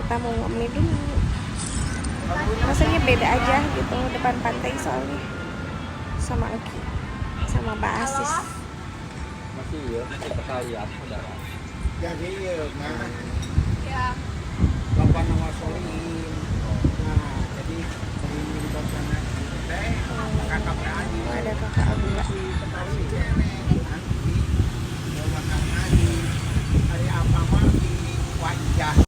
kita mau ngemil dulu. Rasanya beda aja gitu depan pantai soalnya sama Eki sama Mbak Asis. Masih ya, masih kekalian udah. Jadi ya,